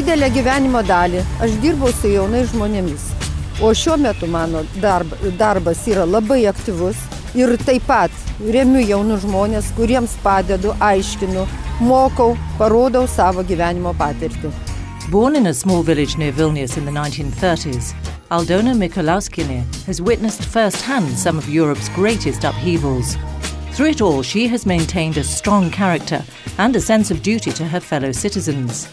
didelę gyvenimo dalį aš dirbau su jaunais žmonėmis. O šiuo metu mano darbas yra labai aktyvus ir taip pat remiu jaunus žmonės, kuriems padedu, aiškinu, mokau, parodau savo gyvenimo patirtį. Born in a small village near Vilnius in the 1930s, Aldona Mikulauskienė has witnessed firsthand some of Europe's greatest upheavals. Through it all, she has maintained a strong character and a sense of duty to her fellow citizens.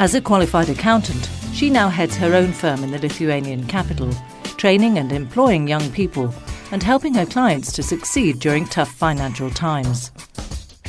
As a qualified accountant, she now heads her own firm in the Lithuanian capital, training and employing young people and helping her clients to succeed during tough financial times.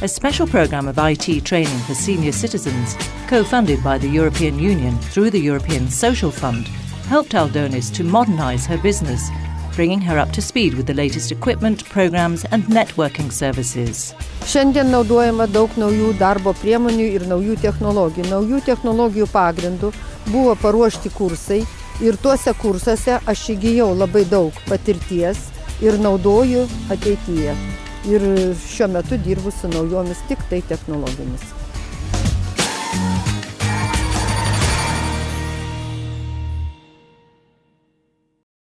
A special program of IT training for senior citizens, co-funded by the European Union through the European Social Fund, helped Aldonis to modernize her business, bringing her up to speed with the latest equipment, programs and networking services. Šiandien naudojama daug naujų darbo priemonių ir naujų technologijų. Naujų technologijų pagrindų buvo paruošti kursai ir tuose kursuose aš įgijau labai daug patirties ir naudoju ateityje. Ir šiuo metu dirbu su naujomis tik tai technologijomis.